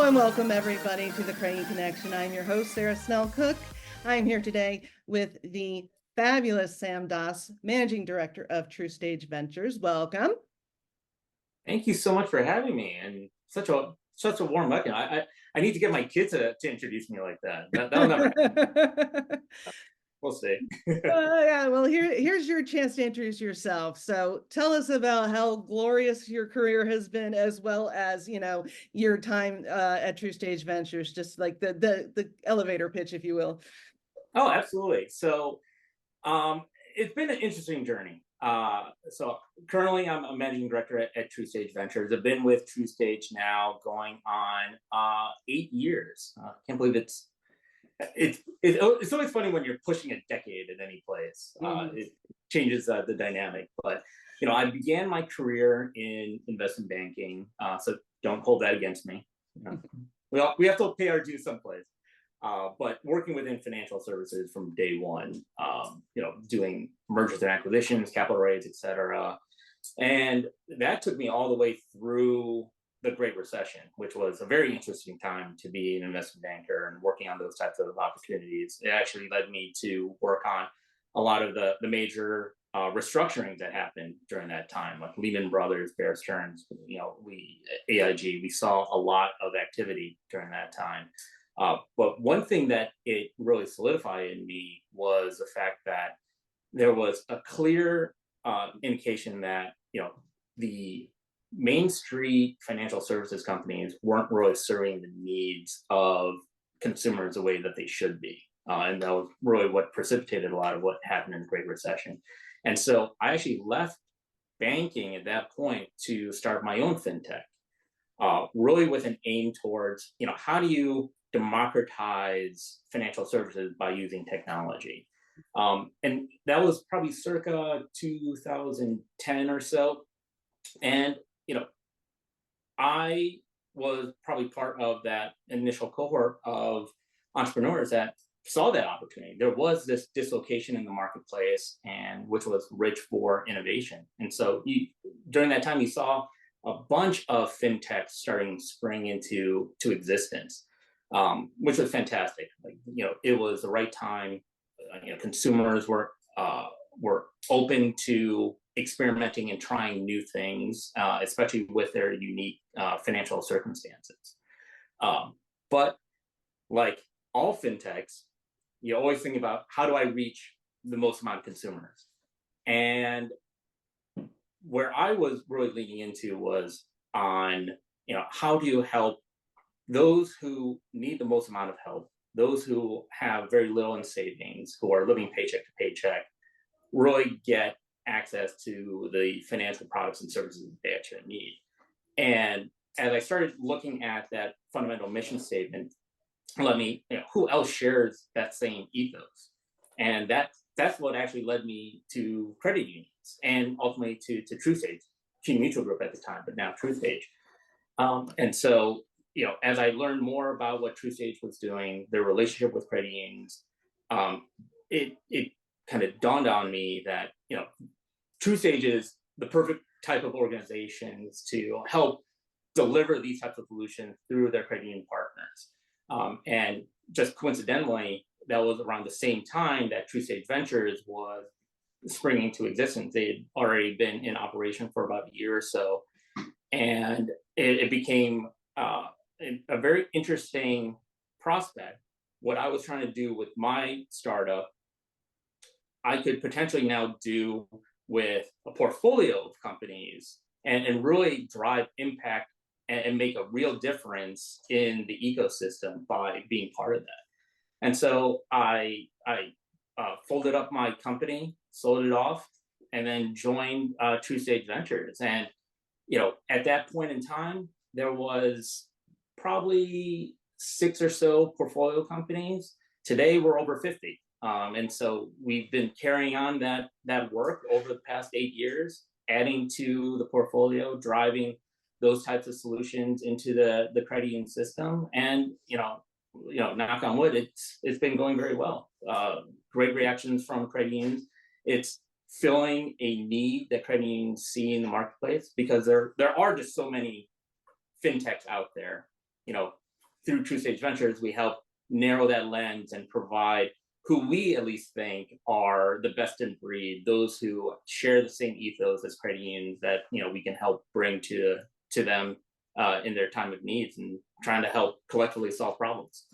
And welcome everybody to the Crane Connection. I'm your host, Sarah Snell Cooke. I'm here today with the fabulous Sam Das, Managing Director of TruStage Ventures. Welcome. Thank you so much for having me, and such a warm welcome. I need to get my kids to introduce me like that. That'll never happen. We'll see. Yeah, well, here's your chance to introduce yourself. So tell us about how glorious your career has been, as well as, your time at TruStage Ventures, just like the elevator pitch, if you will. Oh, absolutely. So, it's been an interesting journey. So currently, I'm a managing director at TruStage Ventures. I've been with TruStage now going on 8 years. Can't believe it's always funny when you're pushing a decade in any place. It changes the dynamic. But I began my career in investment banking, so don't hold that against me. We have to pay our dues someplace. But working within financial services from day one, doing mergers and acquisitions, capital raise, et cetera. And that took me all the way through the Great Recession, which was a very interesting time to be an investment banker and working on those types of opportunities. It actually led me to work on a lot of the major restructurings that happened during that time, like Lehman Brothers, Bear Stearns, AIG. We saw a lot of activity during that time. But one thing that it really solidified in me was the fact that there was a clear indication that the Main Street financial services companies weren't really serving the needs of consumers the way that they should be, and that was really what precipitated a lot of what happened in the Great Recession. And so I actually left banking at that point to start my own fintech, really with an aim towards how do you democratize financial services by using technology. And that was probably circa 2010 or so. And, I was probably part of that initial cohort of entrepreneurs that saw that opportunity. There was this dislocation in the marketplace, and which was rich for innovation. And so during that time, you saw a bunch of fintechs starting to spring into existence, which was fantastic. It was the right time. Consumers were open to experimenting and trying new things, especially with their unique financial circumstances. But like all fintechs, you always think about how do I reach the most amount of consumers? And where I was really leaning into was on, how do you help those who need the most amount of help, those who have very little in savings, who are living paycheck to paycheck, really get access to the financial products and services they actually need. And as I started looking at that fundamental mission statement, who else shares that same ethos? And that's what actually led me to credit unions and ultimately to TruStage, Team Mutual Group at the time, but now TruStage. And so, as I learned more about what TruStage was doing, their relationship with credit unions, it kind of dawned on me that TruStage is the perfect type of organizations to help deliver these types of solutions through their credit union partners. And just coincidentally, that was around the same time that TruStage Ventures was springing into existence. They had already been in operation for about a year or so, and it became a very interesting prospect. What I was trying to do with my startup, I could potentially now do with a portfolio of companies and really drive impact and make a real difference in the ecosystem by being part of that. And so I folded up my company, sold it off, and then joined TruStage Ventures. And at that point in time, there was probably 6 or so portfolio companies. Today, we're over 50. And so we've been carrying on that work over the past 8 years, adding to the portfolio, driving those types of solutions into the credit union system. And, knock on wood, it's been going very well. Great reactions from credit unions. It's filling a need that credit unions see in the marketplace, because there are just so many fintechs out there. through TruStage Ventures, we help narrow that lens and provide who we at least think are the best in breed, those who share the same ethos as credit unions that we can help bring to them in their time of needs and trying to help collectively solve problems.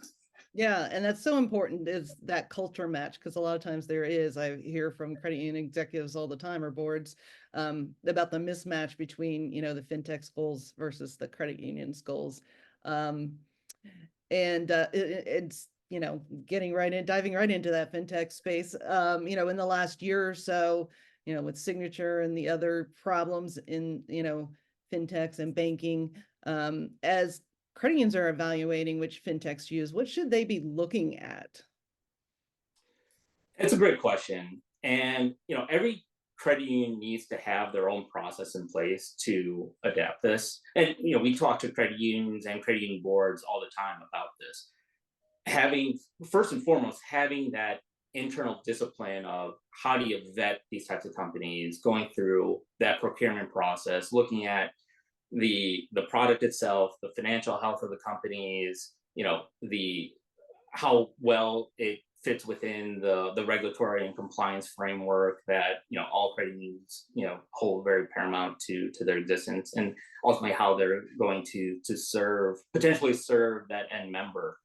Yeah, and that's so important, is that culture match, because a lot of times there is. I hear from credit union executives all the time, or boards, about the mismatch between the fintech's goals versus the credit union's goals. Um, and it's diving right into that fintech space. In the last year or so, with Signature and the other problems in fintechs and banking, as credit unions are evaluating which fintechs to use, what should they be looking at? It's a great question. And every credit union needs to have their own process in place to adapt this. And we talk to credit unions and credit union boards all the time about this. Having, first and foremost, having that internal discipline of how do you vet these types of companies, going through that procurement process, looking at the product itself, the financial health of the companies, the how well it fits within the regulatory and compliance framework that all credit unions hold very paramount to their existence, and ultimately how they're going to potentially serve that end member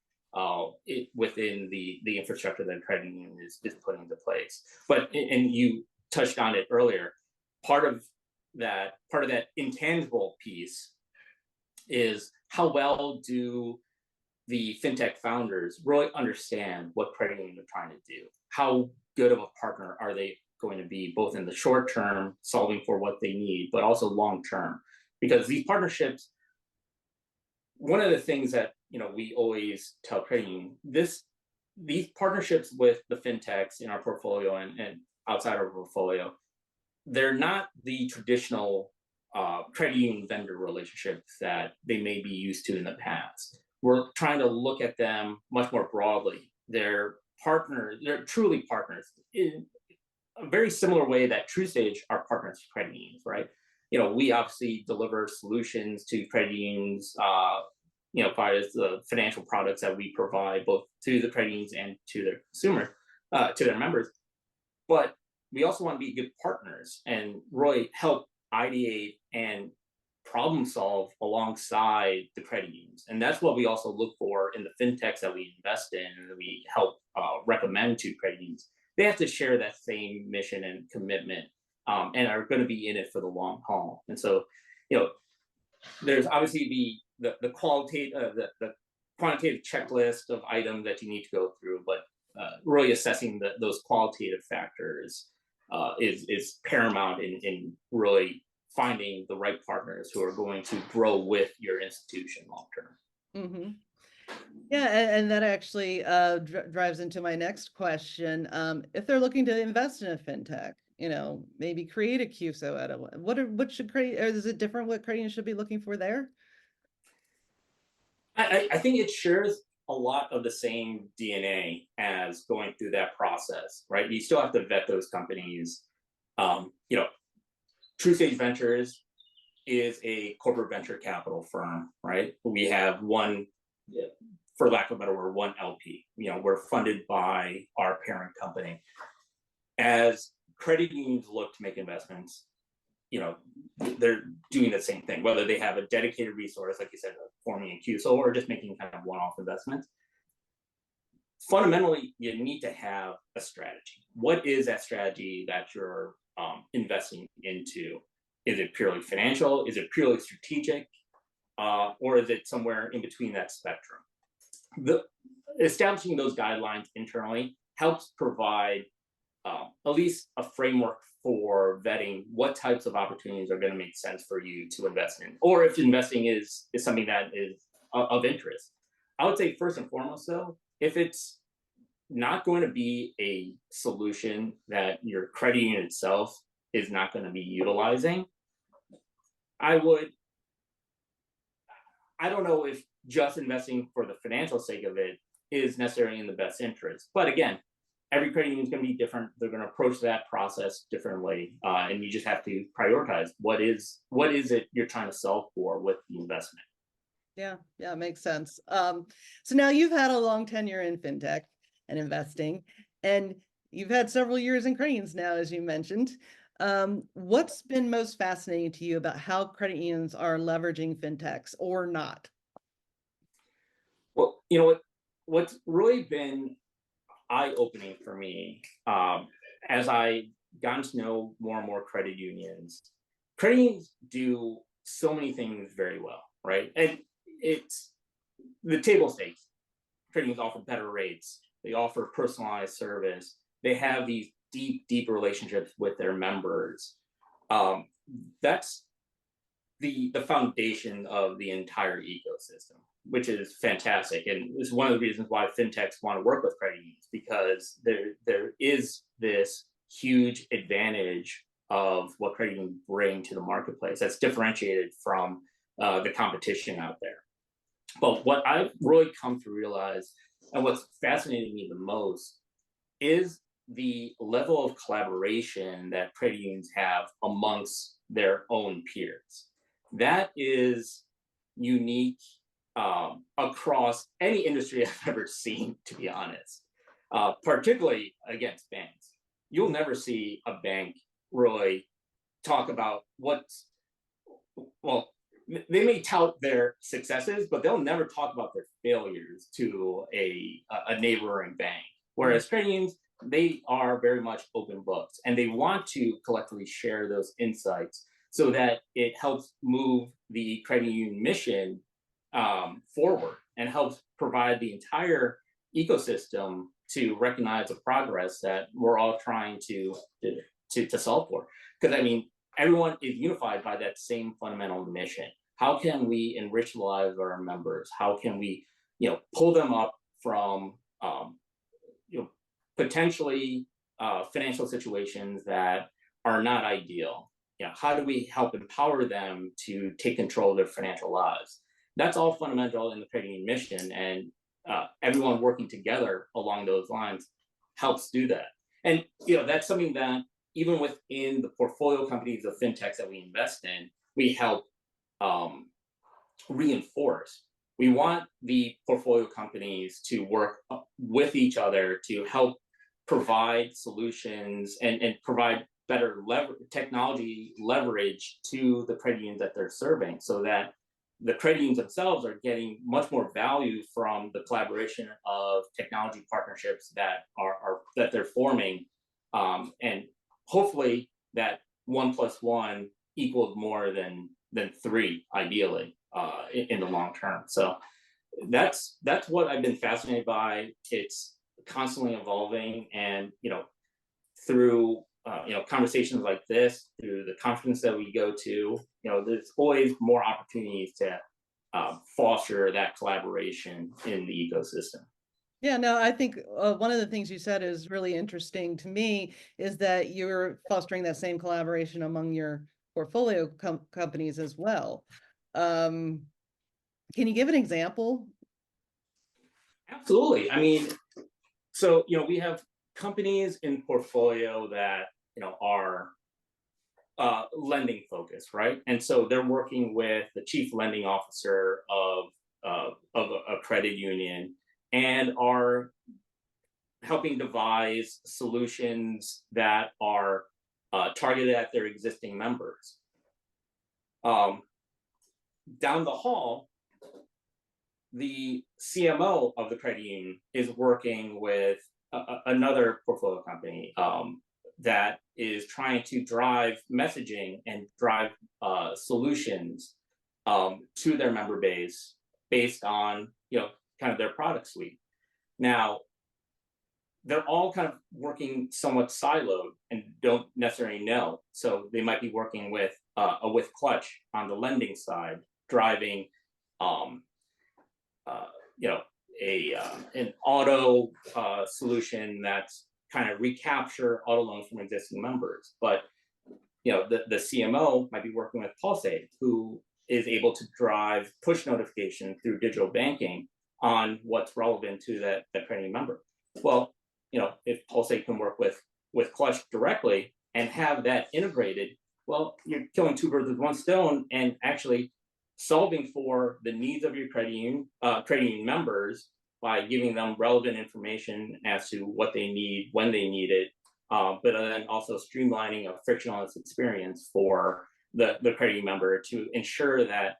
within the infrastructure that credit union is putting into place. But and you touched on it earlier, part of that intangible piece is how well do the fintech founders really understand what credit unions are trying to do? How good of a partner are they going to be, both in the short term, solving for what they need, but also long term? Because these partnerships, one of the things that we always tell credit unions, these partnerships with the fintechs in our portfolio and outside our portfolio, they're not the traditional credit union vendor relationships that they may be used to in the past. We're trying to look at them much more broadly. They're partners, they're truly partners in a very similar way that TruStage are partners to credit unions, right? We obviously deliver solutions to credit unions, via the financial products that we provide both to the credit unions and to their consumers, to their members. But we also want to be good partners and really help ideate and problem solve alongside the credit unions. And that's what we also look for in the fintechs that we invest in and that we help recommend to credit unions. They have to share that same mission and commitment, and are going to be in it for the long haul. And so, there's obviously the qualitative, the quantitative checklist of items that you need to go through, but really assessing those qualitative factors is paramount in really finding the right partners who are going to grow with your institution long term. Mm-hmm. Yeah, and that actually drives into my next question. If they're looking to invest in a fintech, maybe create a QSO out of it, what should create, or is it different what credit unions should be looking for there? I think it shares a lot of the same DNA as going through that process, right? You still have to vet those companies. TruStage Ventures is a corporate venture capital firm, right? We have one, for lack of a better word, one LP. We're funded by our parent company. As credit unions look to make investments, they're doing the same thing, whether they have a dedicated resource, like you said, forming a QSO, or just making kind of one-off investments. Fundamentally, you need to have a strategy. What is that strategy that you're investing into? Is it purely financial? Is it purely strategic? Or is it somewhere in between that spectrum? Establishing those guidelines internally helps provide at least a framework for vetting what types of opportunities are going to make sense for you to invest in, or if investing is something that is of interest. I would say first and foremost, though, if it's not going to be a solution that your credit union itself is not going to be utilizing, I don't know if just investing for the financial sake of it is necessarily in the best interest. But again, every credit union is going to be different. They're going to approach that process differently, and you just have to prioritize what is it you're trying to solve for with the investment. Yeah, makes sense. So now you've had a long tenure in fintech and investing, and you've had several years in credit now, as you mentioned. What's been most fascinating to you about how credit unions are leveraging fintechs or not? Well, you know what? What's really been eye-opening for me, as I gotten to know more and more credit unions. Credit unions do so many things very well, right? And it's the table stakes. Credit unions offer better rates. They offer personalized service. They have these deep relationships with their members. Um, that's the foundation of the entire ecosystem, which is fantastic, and it's one of the reasons why fintechs want to work with credit unions, because there is this huge advantage of what credit unions bring to the marketplace that's differentiated from the competition out there. But what I've really come to realize, and what's fascinating me the most, is the level of collaboration that credit unions have amongst their own peers. That is unique, across any industry I've ever seen, to be honest, particularly against banks. You'll never see a bank really talk about what's, well, they may tout their successes, but they'll never talk about their failures to a neighboring bank. Mm. Whereas credit unions, they are very much open books, and they want to collectively share those insights so that it helps move the credit union mission forward, and helps provide the entire ecosystem to recognize the progress that we're all trying to solve for. Because I mean, everyone is unified by that same fundamental mission. How can we enrich the lives of our members? How can we, pull them up from, you know, potentially financial situations that are not ideal? How do we help empower them to take control of their financial lives? That's all fundamental in the credit union mission, and everyone working together along those lines helps do that. And that's something that even within the portfolio companies of fintechs that we invest in, we help um, reinforce. We want the portfolio companies to work with each other to help provide solutions, and provide better technology leverage to the credit unions that they're serving, so that the credit unions themselves are getting much more value from the collaboration of technology partnerships that they're forming, and hopefully that 1 plus 1 equals more than 3, ideally, in the long term. So that's what I've been fascinated by. It's constantly evolving, and through conversations like this, through the conference that we go to, there's always more opportunities to foster that collaboration in the ecosystem. Yeah, no, I think one of the things you said is really interesting to me is that you're fostering that same collaboration among your portfolio companies as well. Um, can you give an example? Absolutely. I mean, so we have companies in portfolio that are lending focused, right? And so they're working with the chief lending officer of a credit union, and are helping devise solutions that are targeted at their existing members. Um, Down the hall, the CMO of the credit union is working with another portfolio company that is trying to drive messaging and drive solutions to their member base based on kind of their product suite. Now, they're all kind of working somewhat siloed and don't necessarily know. So they might be working with Clutch on the lending side, driving um, uh, you know an auto solution that's kind of recapture auto loans from existing members. But the CMO might be working with Pulsate, who is able to drive push notification through digital banking on what's relevant to that credit member. Well, if Pulsate can work with Clutch directly and have that integrated, well, you're killing 2 birds with 1 stone, and actually solving for the needs of your credit union members by giving them relevant information as to what they need, when they need it, but then also streamlining a frictionless experience for the credit union member to ensure that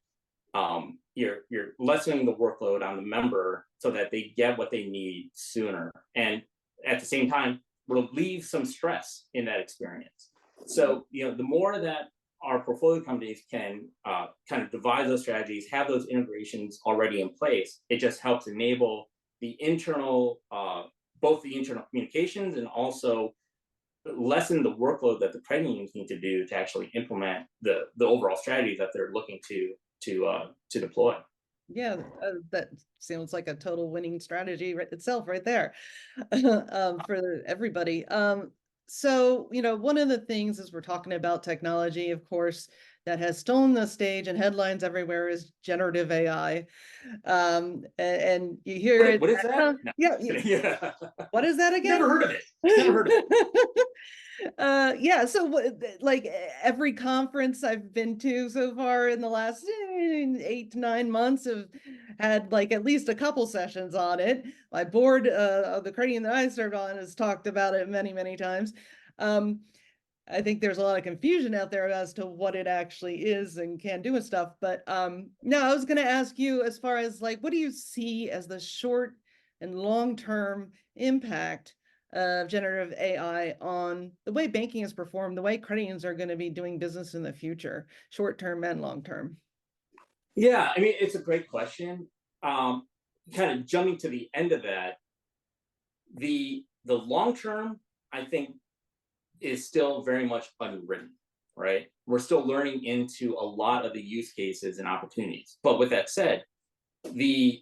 you're lessening the workload on the member so that they get what they need sooner, and at the same time relieve some stress in that experience. So the more that our portfolio companies can kind of devise those strategies, have those integrations already in place, it just helps enable the internal, both the internal communications and also lessen the workload that the credit unions need to do to actually implement the overall strategies that they're looking to deploy. Yeah, that sounds like a total winning strategy itself right there for everybody. So, one of the things as we're talking about technology, of course, that has stolen the stage and headlines everywhere is generative AI. And you hear it. What is that? No, Yeah. yeah. What is that again? Never heard of it. Never heard of it. Yeah, so like every conference I've been to so far in the last 8 to 9 months have had like at least a couple sessions on it. My board of the credit union that I served on has talked about it many, many times. Um, I think there's a lot of confusion out there as to what it actually is and can do and stuff. But no, I was going to ask you as far as like, what do you see as the short and long-term impact of generative AI on the way banking is performed, the way credit unions are going to be doing business in the future, short-term and long-term? Yeah, I mean, it's a great question. Kind of jumping to the end of that, the long term, I think, is still very much unwritten, right? We're still learning into a lot of the use cases and opportunities. But with that said, the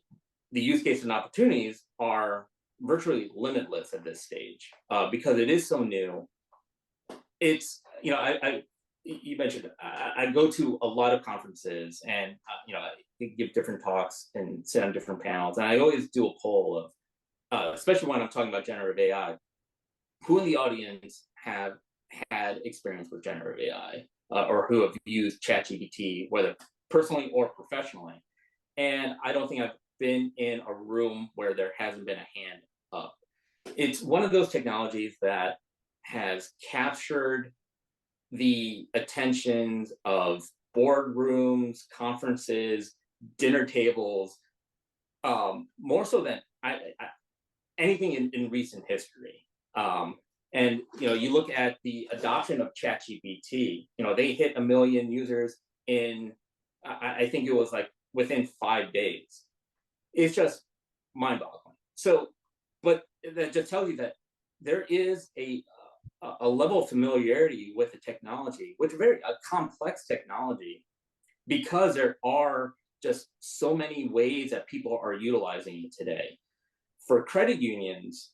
use cases and opportunities are virtually limitless at this stage because it is so new. It's I you mentioned I go to a lot of conferences and I give different talks and sit on different panels, and I always do a poll of especially when I'm talking about generative AI, who in the audience have had experience with generative AI or who have used ChatGPT, whether personally or professionally. And I don't think I've been in a room where there hasn't been a hand up. It's one of those technologies that has captured the attentions of boardrooms, conferences, dinner tables, more so than anything in recent history. And you look at the adoption of ChatGPT. They hit 1 million users in, I think it was like within 5 days. It's just mind-boggling. So, but that just tells you that there is a level of familiarity with the technology, which is a complex technology, because there are just so many ways that people are utilizing it today. For credit unions,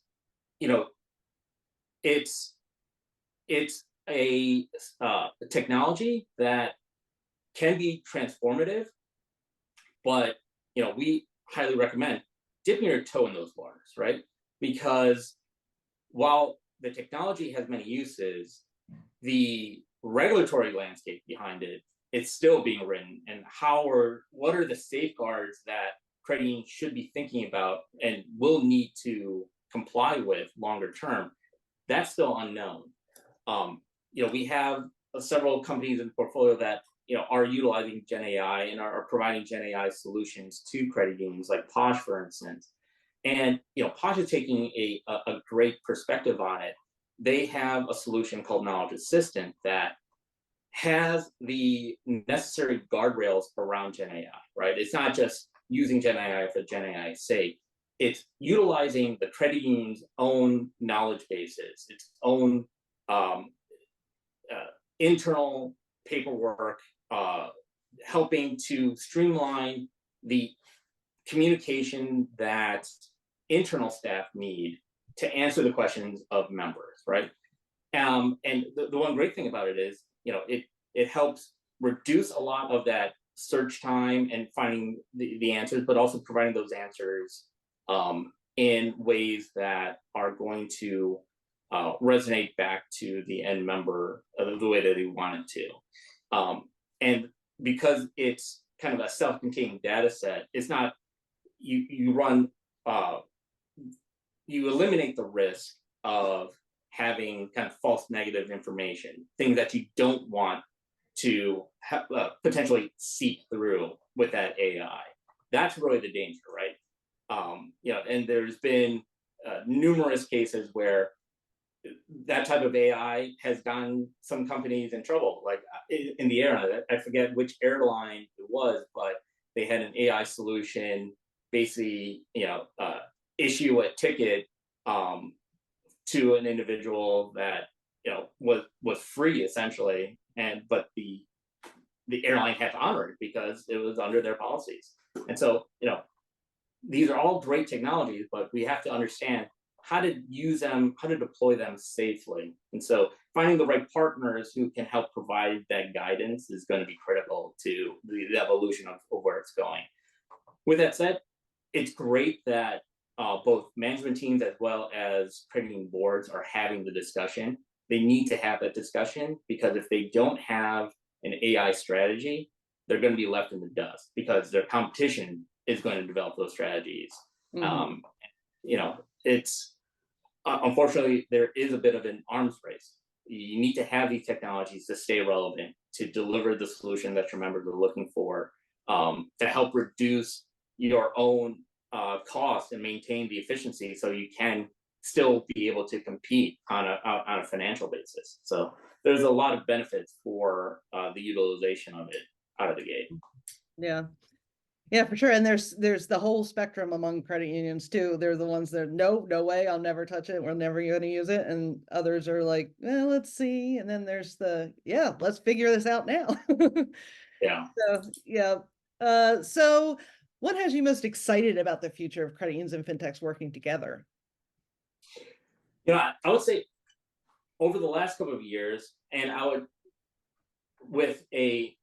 it's a technology that can be transformative, but we highly recommend dipping your toe in those waters, right? Because while the technology has many uses, the regulatory landscape behind it, it's still being written, and what are the safeguards that credit unions should be thinking about and will need to comply with longer term, that's still unknown. We have several companies in the portfolio that are utilizing Gen AI and are providing Gen AI solutions to credit unions, like Posh, for instance. And Posh is taking a great perspective on it. They have a solution called Knowledge Assistant that has the necessary guardrails around Gen AI, right? It's not just using Gen AI for Gen AI's sake. It's utilizing the credit union's own knowledge bases, its own internal paperwork, helping to streamline the communication that internal staff need to answer the questions of members, right? And the one great thing about it is, it helps reduce a lot of that search time and finding the answers, but also providing those answers in ways that are going to resonate back to the end member the way that they want it to. And because it's kind of a self-contained data set. It's not, you run, uh, you eliminate the risk of having kind of false negative information, things that you don't want to potentially seep through with that AI. That's really the danger, right? And there's been numerous cases where that type of AI has gotten some companies in trouble. Like in the air, I forget which airline it was, but they had an AI solution basically, issue a ticket um, to an individual that was free essentially, and but the airline had to honor it because it was under their policies. And so these are all great technologies, but we have to understand how to use them, how to deploy them safely. And so finding the right partners who can help provide that guidance is going to be critical to the evolution of where it's going. With that said, it's great that both management teams as well as credit boards are having the discussion. They need to have that discussion, because if they don't have an AI strategy, they're going to be left in the dust because their competition is going to develop those strategies. Mhm. It's unfortunately there is a bit of an arms race. You need to have these technologies to stay relevant, to deliver the solution that your members are looking for, to help reduce your own costs and maintain the efficiency, so you can still be able to compete on a financial basis. So there's a lot of benefits for the utilization of it out of the gate. Yeah. Yeah, for sure. And there's the whole spectrum among credit unions too. They're the ones that no way, I'll never touch it. We're never going to use it. And others are like, well, let's see. And then there's yeah, let's figure this out now. Yeah. So yeah. So what has you most excited about the future of credit unions and fintechs working together? I would say over the last couple of years, and I would, with a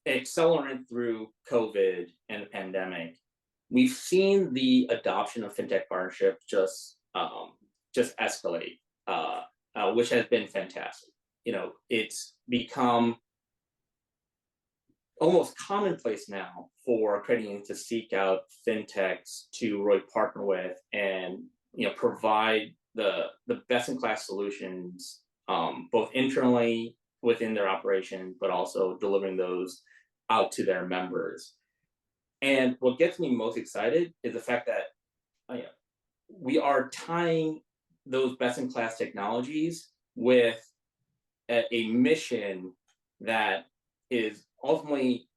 accelerant through COVID and the pandemic, we've seen the adoption of fintech partnership just escalate, which has been fantastic. It's become almost commonplace now for credit unions to seek out fintechs to really partner with and provide the best in class solutions, both internally within their operation, but also delivering those out to their members. And what gets me most excited is the fact that we are tying those best in class technologies with a mission that is ultimately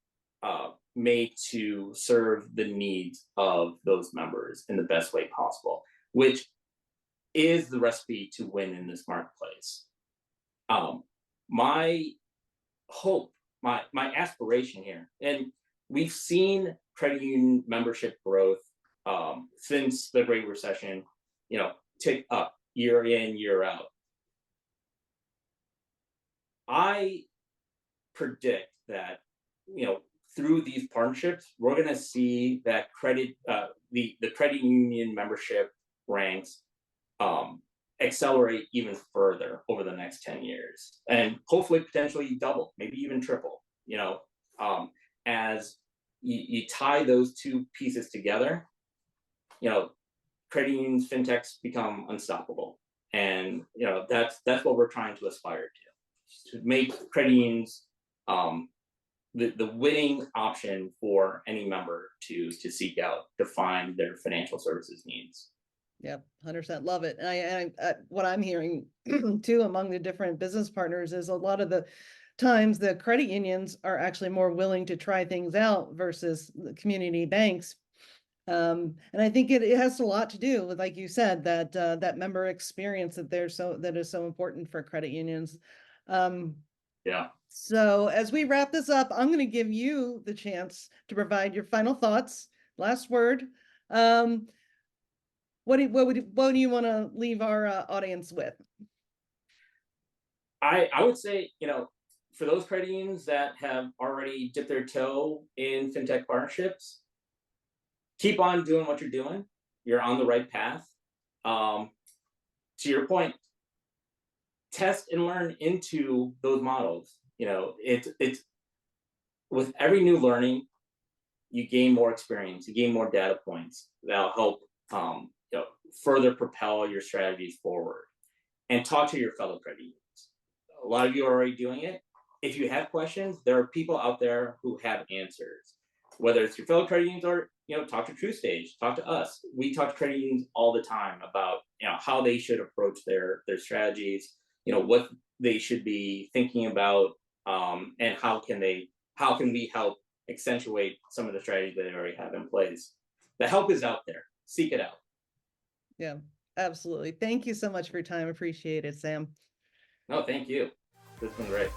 made to serve the needs of those members in the best way possible, which is the recipe to win in this marketplace. My hope, my aspiration here, and we've seen credit union membership growth since the Great Recession, tick up year in, year out. I predict that through these partnerships, we're going to see that the credit union membership ranks accelerate even further over the next 10 years, and hopefully potentially double, maybe even triple. As you tie those two pieces together, credit unions, fintechs become unstoppable, and that's what we're trying to aspire to make credit unions the winning option for any member to seek out to find their financial services needs. Yep, 100% love it. And what I'm hearing too among the different business partners is a lot of the times the credit unions are actually more willing to try things out versus the community banks. And I think it has a lot to do with, like you said, that member experience that is so important for credit unions. Yeah. So as we wrap this up, I'm going to give you the chance to provide your final thoughts, last word. What do you want to leave our audience with? I would say, for those credit unions that have already dipped their toe in fintech partnerships, keep on doing what you're doing. You're on the right path. To your point, test and learn into those models. It's with every new learning, you gain more experience, you gain more data points that'll help further propel your strategies forward. And talk to your fellow credit unions. A lot of you are already doing it. If you have questions, there are people out there who have answers. Whether it's your fellow credit unions or talk to TruStage, talk to us. We talk to credit unions all the time about how they should approach their strategies, what they should be thinking about, and how can we help accentuate some of the strategies that they already have in place. The help is out there. Seek it out. Yeah, absolutely. Thank you so much for your time. Appreciate it, Sam. No, thank you. This has been great.